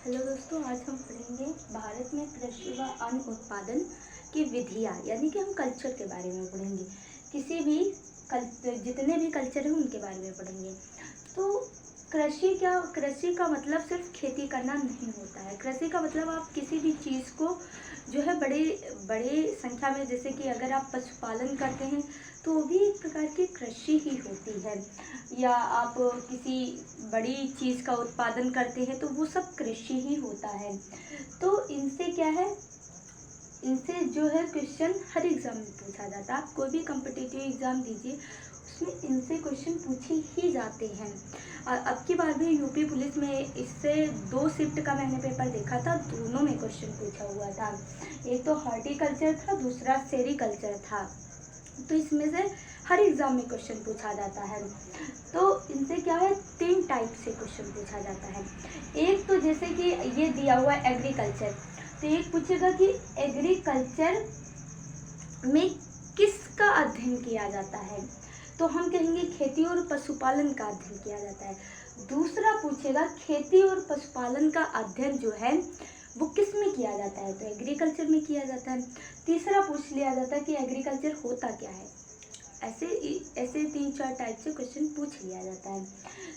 Hello दोस्तों, आज हम पढ़ेंगे भारत में कृषि व अन्न उत्पादन की विधियाँ, यानी कि हम कल्चर के बारे में पढ़ेंगे। किसी भी जितने भी कल्चर हैं उनके बारे में पढ़ेंगे। तो कृषि का मतलब सिर्फ खेती करना नहीं होता है। कृषि का मतलब आप किसी भी चीज़ को जो है बड़े बड़े संख्या में, जैसे कि अगर आप पशुपालन करते हैं तो वो भी एक प्रकार की कृषि ही होती है, या आप किसी बड़ी चीज़ का उत्पादन करते हैं तो वो सब कृषि ही होता है। तो इनसे क्या है, इनसे जो है क्वेश्चन हर एग्ज़ाम में पूछा जाता है। आप कोई भी कम्पिटिटिव एग्ज़ाम दीजिए, उसमें इनसे क्वेश्चन पूछे ही जाते हैं। और अब की बार भी यूपी पुलिस में इससे 2 शिफ्ट का मैंने पेपर देखा था, दोनों में क्वेश्चन पूछा हुआ था। एक तो हॉर्टिकल्चर था, दूसरा सेरीकल्चर था। तो इसमें से हर एग्ज़ाम में क्वेश्चन पूछा जाता है। तो इनसे क्या है, 3 टाइप से क्वेश्चन पूछा जाता है। एक तो जैसे कि ये दिया हुआ है एग्रीकल्चर, तो एक पूछेगा कि एग्रीकल्चर में किसका अध्ययन किया जाता है, तो हम कहेंगे खेती और पशुपालन का अध्ययन किया जाता है। दूसरा पूछेगा खेती और पशुपालन का अध्ययन जो है वो किस में किया जाता है, तो एग्रीकल्चर में किया जाता है। तीसरा पूछ लिया जाता है कि एग्रीकल्चर होता क्या है। ऐसे ऐसे 3-4 टाइप से क्वेश्चन पूछ लिया जाता है।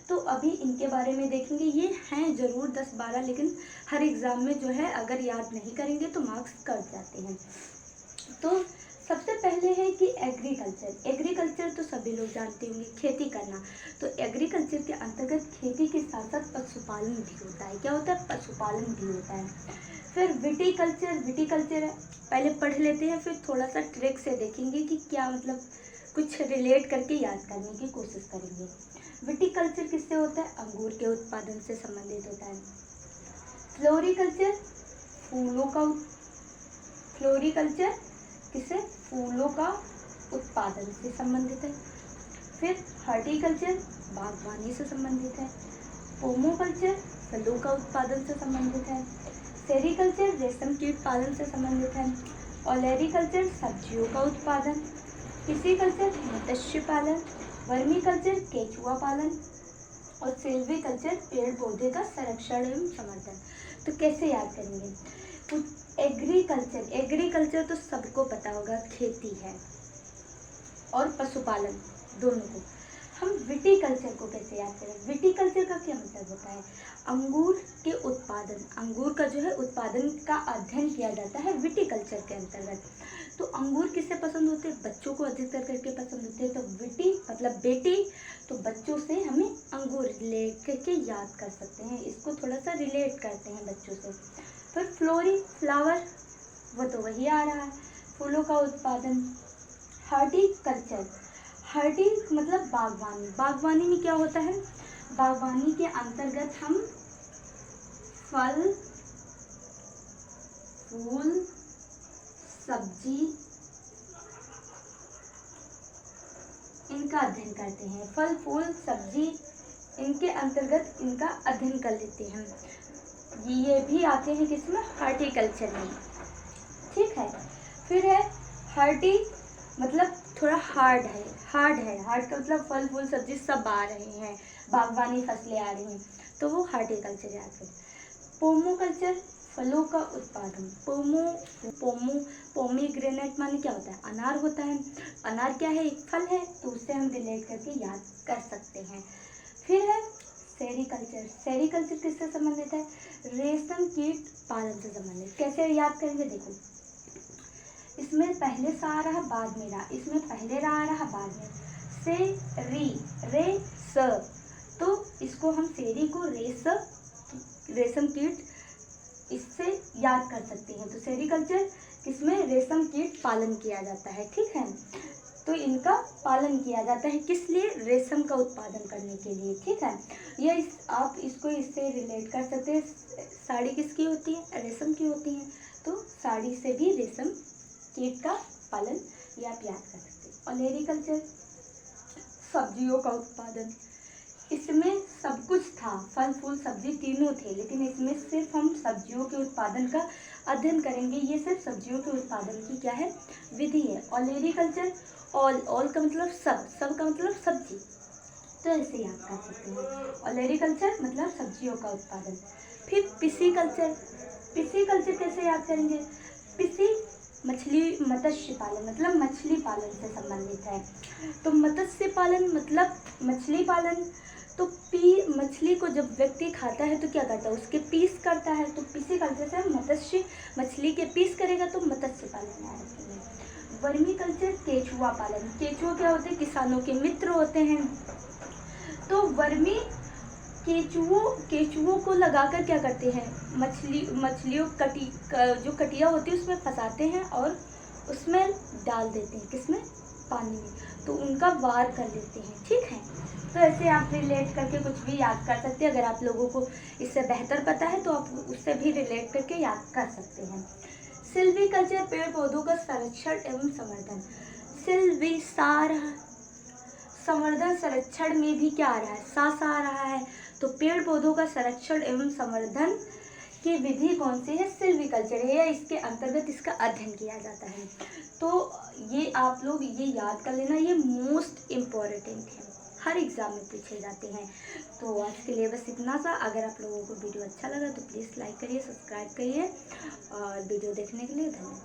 तो अभी इनके बारे में देखेंगे। ये हैं ज़रूर 10-12, लेकिन हर एग्ज़ाम में जो है अगर याद नहीं करेंगे तो मार्क्स कट जाते हैं। तो सबसे पहले है कि एग्रीकल्चर तो सभी लोग जानते होंगे, खेती करना। तो एग्रीकल्चर के अंतर्गत खेती के साथ साथ पशुपालन भी होता है। क्या होता है? पशुपालन भी होता है। फिर विटीकल्चर है, पहले पढ़ लेते हैं, फिर थोड़ा सा ट्रिक से देखेंगे कि क्या मतलब, कुछ रिलेट करके याद करने की कोशिश करेंगे। विटीकल्चर किससे होता है? अंगूर के उत्पादन से संबंधित होता है। फ्लोरिकल्चर फूलों का फ्लोरिकल्चर किससे? फूलों का उत्पादन से संबंधित है। फिर हॉर्टिकल्चर बागवानी से संबंधित है। पोमोकल्चर फलों का उत्पादन से संबंधित है। सेरीकल्चर रेशम कीट पालन से संबंधित है। ओलेरीकल्चर सब्जियों का उत्पादन। पिसीकल्चर मत्स्य पालन। वर्मीकल्चर केचुआ पालन। और सिल्वीकल्चर पेड़ पौधे का संरक्षण एवं समर्थन। तो कैसे याद करेंगे? एग्रीकल्चर तो सबको पता होगा, खेती है और पशुपालन दोनों को। हम विटीकल्चर को कैसे याद करें? विटीकल्चर का क्या मतलब होता है? अंगूर के उत्पादन, अंगूर का जो है उत्पादन का अध्ययन किया जाता है विटीकल्चर के अंतर्गत। तो अंगूर किससे पसंद होते हैं? बच्चों को अधिकतर करके पसंद होते हैं। तो विटी मतलब बेटी, तो बच्चों से हमें अंगूर रिलेट करके याद कर सकते हैं, इसको थोड़ा सा रिलेट करते हैं बच्चों से। फिर फ्लावर, वो तो वही आ रहा है, फूलों का उत्पादन। हॉर्टिकल्चर, हर्टी मतलब बागवानी। बागवानी में क्या होता है? बागवानी के अंतर्गत हम फल, फूल, सब्जी इनका अध्ययन करते हैं। फल, फूल, सब्जी इनके अंतर्गत इनका अध्ययन कर लेते हैं। ये भी आते हैं किसमें? हॉर्टिकल्चर में। ठीक है। फिर है हर्टी, मतलब थोड़ा हार्ड का मतलब फल फूल सब्जी सब आ रहे हैं, बागवानी फसलें आ रही हैं, तो वो हॉर्टिकल्चर याद करें। पोमोकल्चर फलों का उत्पादन। पोमीग्रेनेट माने क्या होता है? अनार होता है। अनार क्या है? एक फल है, तो उससे हम रिलेट करके याद कर सकते हैं। फिर है सेरीकल्चर किससे संबंधित है? रेशम कीट पालन से संबंधित। कैसे याद करेंगे? देखो, इसमें पहले सा आ रहा बाद में रहा, इसमें पहले रहा रहा बाद में से रे स, तो इसको हम सेरी को रेशम कीट इससे याद कर सकते हैं। तो सेरीकल्चर किसमें? रेशम कीट पालन किया जाता है। ठीक है, तो इनका पालन किया जाता है किस लिए? रेशम का उत्पादन करने के लिए। ठीक है, आप इसको इससे रिलेट कर सकते हैं। साड़ी किसकी होती है? रेशम की होती है, तो साड़ी से भी रेशम कीट का पालन ये आप याद कर सकते हैं। ओलेरीकल्चर सब्जियों का उत्पादन, इसमें सब कुछ था, फल फूल सब्जी तीनों थे, लेकिन इसमें सिर्फ हम सब्जियों के उत्पादन का अध्ययन करेंगे। ये सिर्फ सब्जियों के उत्पादन की क्या है? विधि है। ओलेरीकल्चर, ऑल का मतलब सब का मतलब सब्जी, तो ऐसे याद कर सकते हैं। ओलेरीकल्चर मतलब सब्जियों का उत्पादन। फिर पिसी कल्चर। पिसी कल्चर कैसे याद करेंगे? पिसी मछली मत्स्य पालन मतलब मछली पालन से संबंधित है। तो मत्स्य पालन मतलब मछली पालन। तो मछली को जब व्यक्ति खाता है तो क्या करता है? उसके पीस करता है। तो पिसी कल्चर से मत्स्य मछली के पीस करेगा तो मत्स्य पालन याद रखेंगे। वर्मी कल्चर केचुआ पालन। केचुआ क्या होते हैं? किसानों के मित्र होते हैं। तो वर्मी केचुओं को लगाकर क्या करते हैं? मछलियों जो कटिया होती है उसमें फंसाते हैं और उसमें डाल देते हैं। किसमें? पानी में। तो उनका वार कर देते हैं। ठीक है, तो ऐसे आप रिलेट करके कुछ भी याद कर सकते हैं। अगर आप लोगों को इससे बेहतर पता है तो आप उससे भी रिलेट करके याद कर सकते हैं। सिल्वी कल्चर पेड़ पौधों का संरक्षण एवं संवर्धन। सिल्वी संवर्धन संरक्षण में भी क्या आ रहा है? सा आ रहा है। तो पेड़ पौधों का संरक्षण एवं संवर्धन की विधि कौन सी है? सिल्वीकल्चर है, या इसके अंतर्गत इसका अध्ययन किया जाता है। तो ये आप लोग ये याद कर लेना, ये मोस्ट इम्पॉर्टेंट है, हर एग्ज़ाम में पूछे जाते हैं। तो आज के लिए बस इतना सा। अगर आप लोगों को वीडियो अच्छा लगा तो प्लीज़ लाइक करिए, सब्सक्राइब करिए और वीडियो देखने के लिए धन्यवाद।